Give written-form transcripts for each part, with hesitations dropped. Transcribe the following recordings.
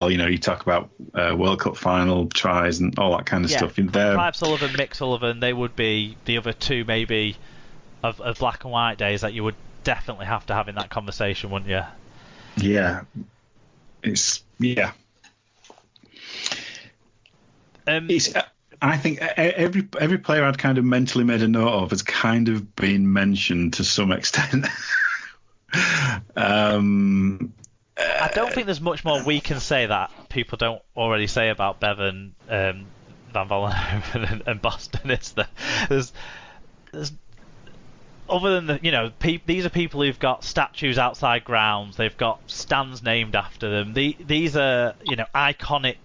You know, you talk about World Cup final tries and all that kind of stuff. Clive Sullivan, Mick Sullivan, they would be the other two maybe of black and white days that you would definitely have to have in that conversation, wouldn't you? Yeah. I think every player I'd kind of mentally made a note of has kind of been mentioned to some extent. I don't think there's much more we can say that people don't already say about Bevan, Van Vollenhoven and Boston. There's other than these are people who've got statues outside grounds. They've got stands named after them. These are iconic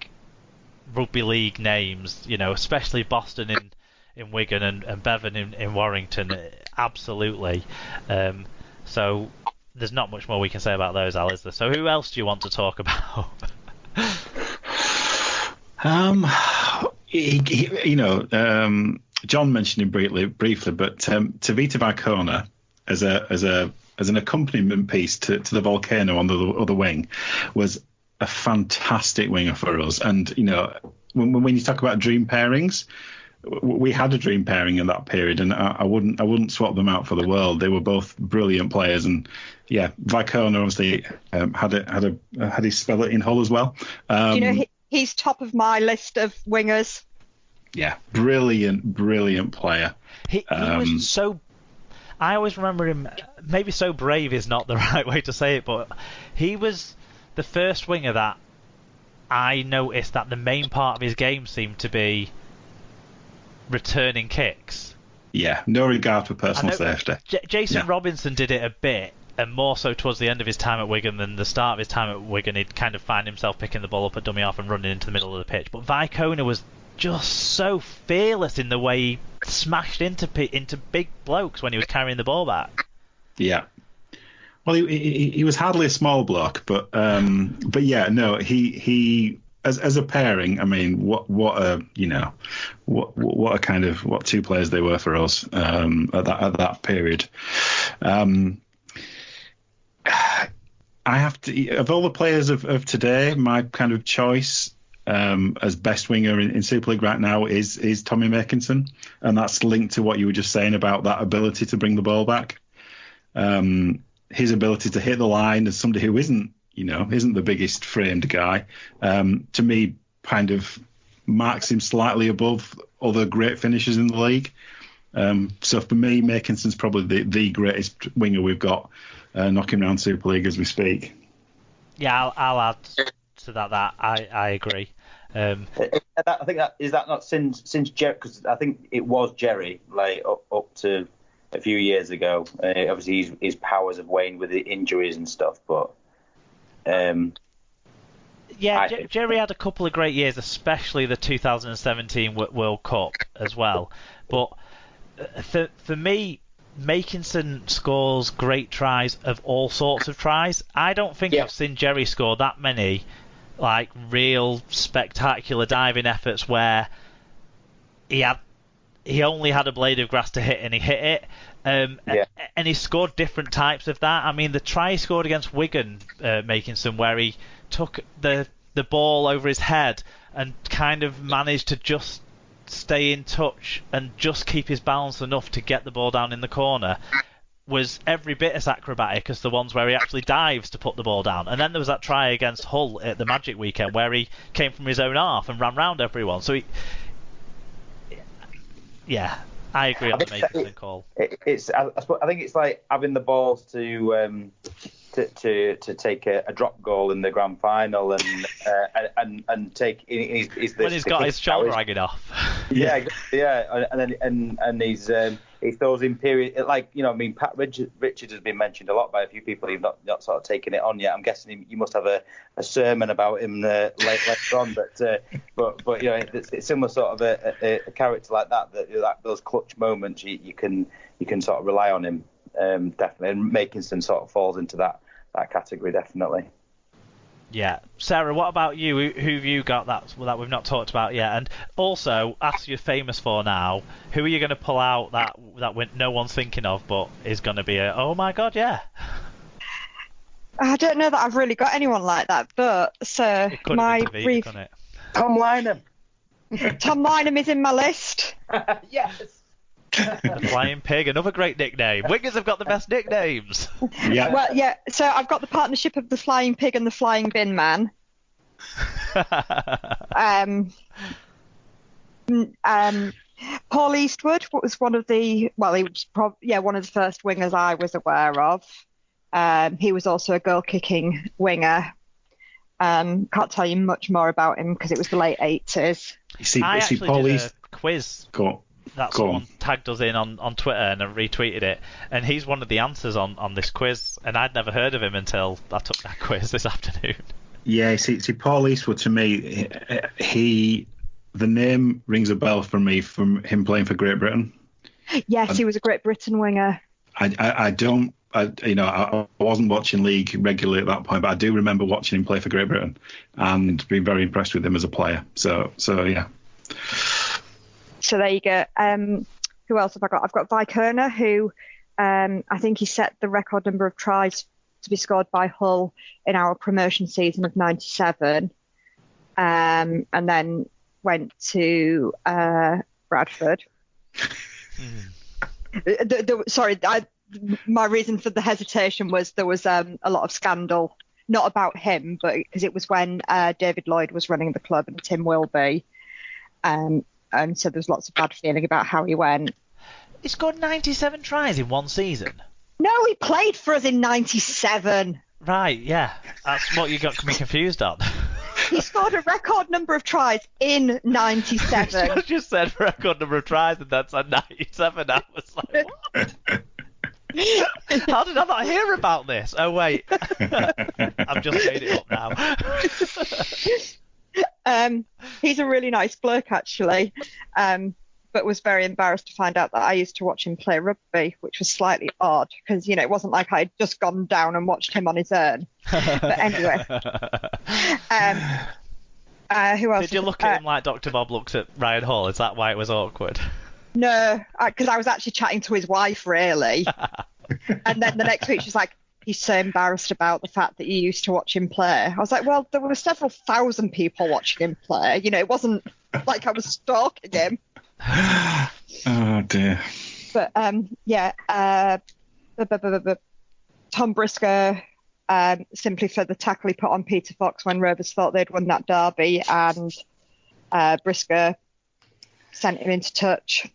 rugby league names. Especially Boston in Wigan and Bevan in Warrington. Absolutely. So there's not much more we can say about those, Al, is there? So who else do you want to talk about? John mentioned him briefly, but Tavita Vaikona as an accompaniment piece to the Volcano on the other wing was a fantastic winger for us. And when you talk about dream pairings, we had a dream pairing in that period, and I wouldn't swap them out for the world. They were both brilliant players, and yeah, Vaikona obviously had his spell in Hull as well. He's top of my list of wingers. Yeah, brilliant player. He was so. I always remember him. Maybe so brave is not the right way to say it, but he was the first winger that I noticed that the main part of his game seemed to be returning kicks. Yeah, no regard for personal safety. Jason Robinson did it a bit, and more so towards the end of his time at Wigan than the start of his time at Wigan. He'd kind of find himself picking the ball up at dummy half and running into the middle of the pitch. But Vaikona was just so fearless in the way he smashed into big blokes when he was carrying the ball back. Yeah. Well, he was hardly a small bloke, but yeah, no, he as a pairing, I mean, what two players they were for us at that period. I have to, of all the players of today, my kind of choice as best winger in Super League right now is Tommy Makinson, and that's linked to what you were just saying about that ability to bring the ball back. His ability to hit the line as somebody who isn't the biggest framed guy, to me kind of marks him slightly above other great finishers in the league. So for me, Makinson's probably the greatest winger we've got knocking around Super League as we speak. Yeah, I'll add to that I agree. I think that is that not since Jerry, because I think it was Jerry up to a few years ago. Obviously his powers have waned with the injuries and stuff, but Jerry had a couple of great years, especially the 2017 World Cup as well. But for me, Makinson scores great tries of all sorts of tries. I don't think I've seen Jerry score that many real spectacular diving efforts where he only had a blade of grass to hit and he hit it. And he scored different types of that. I mean, the try he scored against Wigan, Makinson, where he took the ball over his head and kind of managed to just stay in touch and just keep his balance enough to get the ball down in the corner, was every bit as acrobatic as the ones where he actually dives to put the ball down. And then there was that try against Hull at the Magic weekend where he came from his own half and ran round everyone. So I agree on the Makinson call. I think it's like having the balls to take a drop goal in the grand final and take when he's got his shoulder hanging off. And he's those in period Pat Richards has been mentioned a lot by a few people who've not sort of taken it on yet. I'm guessing you must have a sermon about him later on, but it's similar sort of a character like that those clutch moments you can sort of rely on him definitely, and Makinson sort of falls into that category definitely. Yeah, Sarah, what about you? Who've you got that we've not talked about yet? And also, as you're famous for now, who are you going to pull out that no one's thinking of, but is going to be oh my god, yeah? I don't know that I've really got anyone like that, but so It could my have been Tavita, couldn't it? Tom Lynham. Tom Lynham is in my list. Yes. The Flying Pig, another great nickname. Wingers have got the best nicknames. Yeah. Well, yeah. So I've got the partnership of the Flying Pig and the Flying Bin Man. Paul Eastwood was one of the he was one of the first wingers I was aware of. He was also a goal kicking winger. Can't tell you much more about him because it was the late 80s. I actually Paul did a quiz Go that someone tagged us in on Twitter and I retweeted it, and he's one of the answers on this quiz, and I'd never heard of him until I took that quiz this afternoon. Yeah, see, Paul Eastwood, to me, the name rings a bell for me from him playing for Great Britain. Yes, he was a Great Britain winger. I wasn't watching League regularly at that point, but I do remember watching him play for Great Britain and being very impressed with him as a player. So yeah. So there you go. Who else have I got? I've got Vi Kerner, who I think he set the record number of tries to be scored by Hull in our promotion season of '97, and then went to Bradford. My reason for the hesitation was there was a lot of scandal, not about him, but because it was when David Lloyd was running the club and Tim Wilby. And so there's lots of bad feeling about how he went. He scored 97 tries in one season. No, he played for us in '97. Right, yeah. That's what you got me confused on. He scored a record number of tries in '97. I just said record number of tries, and that's at 97. I was like, what? How did I not hear about this? Oh, wait. I've just made it up now. He's a really nice bloke, actually, but was very embarrassed to find out that I used to watch him play rugby, which was slightly odd because, it wasn't like I'd just gone down and watched him on his own. But anyway. Who else? Did you look at him like Dr. Bob looks at Ryan Hall? Is that why it was awkward? No, because I was actually chatting to his wife, really. And then the next week she's like, he's so embarrassed about the fact that you used to watch him play. I was like, well, there were several thousand people watching him play. It wasn't like I was stalking him. Oh, dear. But, Tom Briscoe, simply for the tackle he put on Peter Fox when Rovers thought they'd won that derby, and Briscoe sent him into touch.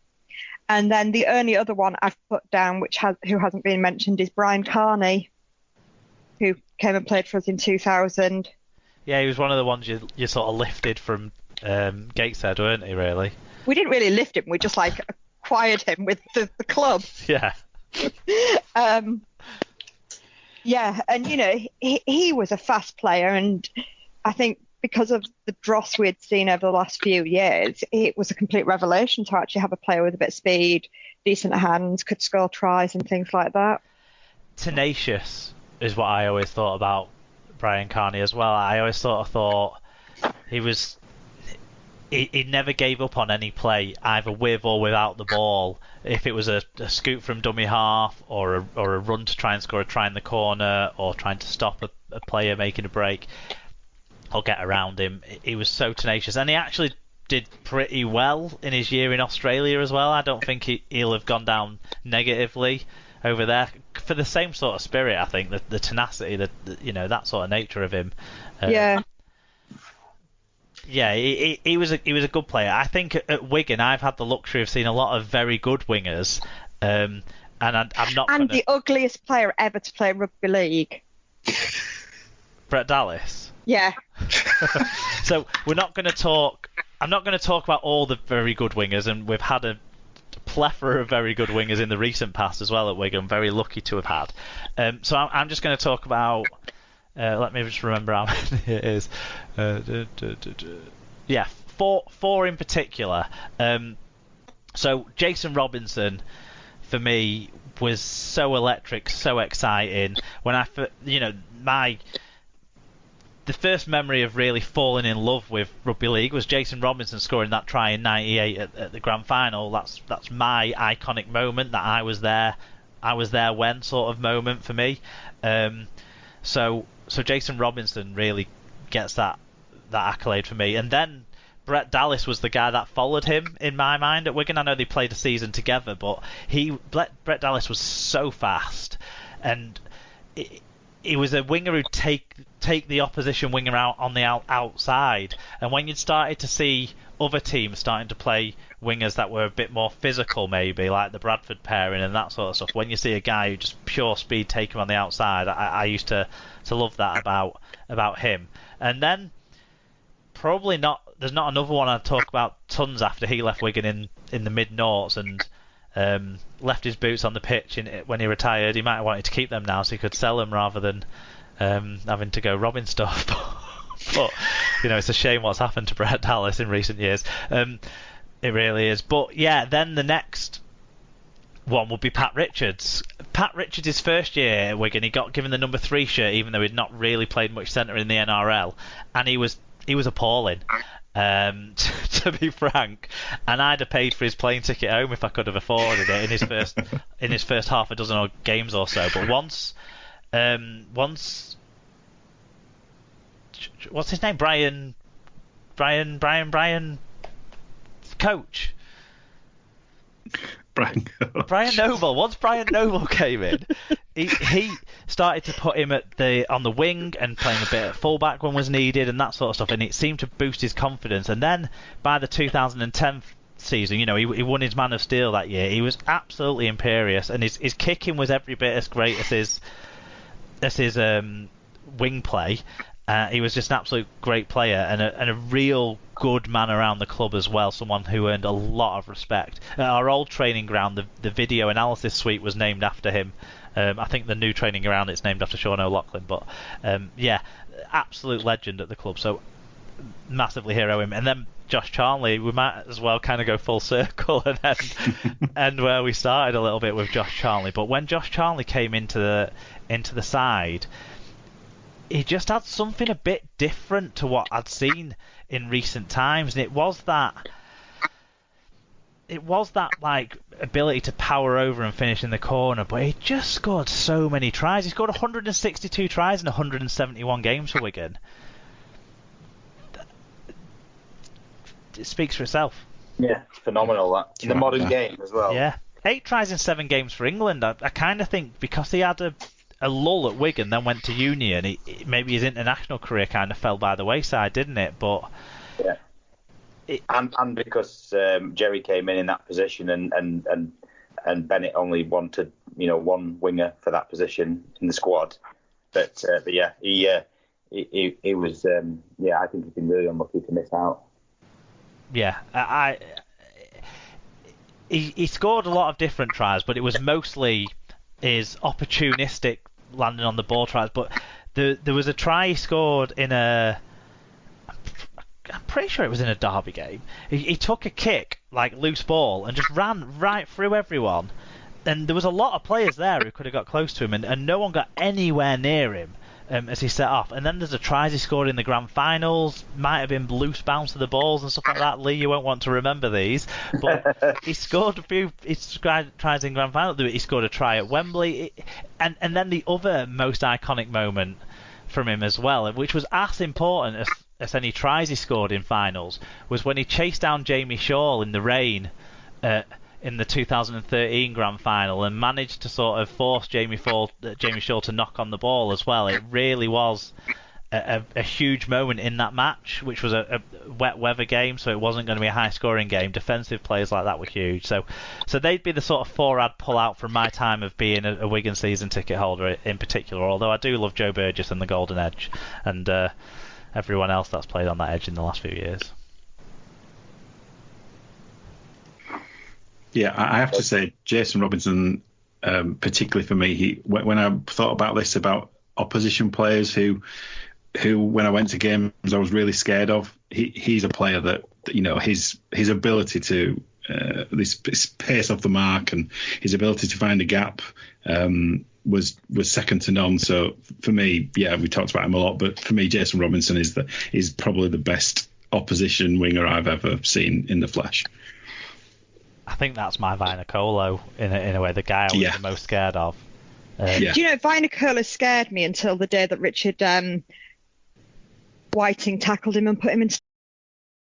And then the only other one I've put down, who hasn't been mentioned, is Brian Carney, who came and played for us in 2000. Yeah, he was one of the ones you sort of lifted from Gateshead, weren't he, really? We didn't really lift him. We just, acquired him with the club. Yeah. Yeah, and, he was a fast player, and I think because of the dross we'd seen over the last few years, it was a complete revelation to actually have a player with a bit of speed, decent hands, could score tries and things like that. Tenacious is what I always thought about Brian Carney as well. I always thought he never gave up on any play, either with or without the ball. If it was a scoot from dummy half or a run to try and score a try in the corner or trying to stop a player making a break or get around him, he was so tenacious. And he actually did pretty well in his year in Australia as well. I don't think he'll have gone down negatively over there for the same sort of spirit. I think the tenacity, that sort of nature of him. Yeah, he was a good player. I think at Wigan I've had the luxury of seeing a lot of very good wingers, and I'm not. And the ugliest player ever to play rugby league, Brett Dallas. Yeah. So we're not going to talk. I'm not going to talk about all the very good wingers, and we've had a plethora of very good wingers in the recent past as well at Wigan. Very lucky to have had. So I'm just going to talk about. Let me just remember how many it is. Yeah, four in particular. So Jason Robinson, for me, was so electric, so exciting. When the first memory of really falling in love with rugby league was Jason Robinson scoring that try in '98 at the grand final. That's my iconic moment, that I was there when sort of moment for me. So Jason Robinson really gets that accolade for me. And then Brett Dallas was the guy that followed him in my mind at Wigan. I know they played a season together, but Brett Dallas was so fast, and he was a winger who'd take the opposition winger out on the outside. And when you'd started to see other teams starting to play wingers that were a bit more physical, maybe like the Bradford pairing and that sort of stuff, when you see a guy who just pure speed take him on the outside, I used to love that about him. And then probably not. There's not another one I'd talk about tons after he left Wigan in the mid-noughts and left his boots on the pitch when he retired. He might have wanted to keep them now so he could sell them rather than having to go robbing stuff. But it's a shame what's happened to Brett Dallas in recent years. It really is. But yeah, then the next one would be Pat Richards. Pat Richards' first year at Wigan, he got given the number 3 shirt even though he'd not really played much centre in the NRL, and he was appalling. To be frank, and I'd have paid for his plane ticket home if I could have afforded it in his first half a dozen odd games or so. But once what's his name? Brian coach. Brian Noble. Once Brian Noble came in, he started to put him on the wing and playing a bit at fullback when was needed and that sort of stuff, and it seemed to boost his confidence. And then by the 2010 season, he won his Man of Steel that year. He was absolutely imperious, and his kicking was every bit as great as his wing play. He was just an absolute great player and a real good man around the club as well, someone who earned a lot of respect. Our old training ground, the video analysis suite was named after him. I think the new training ground, it's named after Sean O'Loughlin. But yeah, absolute legend at the club, so massively hero him. And then Josh Charnley, we might as well kind of go full circle and end where we started a little bit with Josh Charnley. But when Josh Charnley came into the side, he just had something a bit different to what I'd seen in recent times, and it was that like ability to power over and finish in the corner. But he just scored so many tries. He scored 162 tries in 171 games for Wigan. It speaks for itself. Yeah, it's phenomenal that in the modern game as well. Yeah, 8 tries in 7 games for England. I kind of think because he had a lull at Wigan, then went to Union, maybe his international career kind of fell by the wayside, didn't it? But yeah, and because Jerry came in that position, and Bennett only wanted one winger for that position in the squad. But yeah, he was I think he's been really unlucky to miss out. Yeah, he scored a lot of different tries, but it was mostly his opportunistic landing on the ball tries. But there was a try he scored I'm pretty sure it was in a derby game. He took a kick, like loose ball, and just ran right through everyone. And there was a lot of players there who could have got close to him, and no one got anywhere near him as he set off. And then there's a tries he scored in the grand finals, might have been loose bounce of the balls and stuff like that. Lee, you won't want to remember these, but he scored a few tries in grand final. He scored a try at Wembley, and then the other most iconic moment from him as well, which was as important as any tries he scored in finals, was when he chased down Jamie Shaw in the rain in the 2013 grand final and managed to sort of force Jamie Shaw to knock on the ball as well. It really was a huge moment in that match, which was a wet weather game, so it wasn't going to be a high scoring game. Defensive players like that were huge, so they'd be the sort of 4 I'd pull out from my time of being a Wigan season ticket holder in particular, although I do love Joe Burgess and the Golden Edge and everyone else that's played on that edge in the last few years. Yeah, I have to say, Jason Robinson, particularly for me, when I thought about this, about opposition players who when I went to games I was really scared of, he's a player that his ability to this pace off the mark and his ability to find a gap was second to none. So for me, yeah, we talked about him a lot, but for me, Jason Robinson is probably the best opposition winger I've ever seen in the flesh. I think that's my Vainicolo in a way, the guy I was the most scared of. Do you know, Vinocola scared me until the day that Richard Whiting tackled him and put him in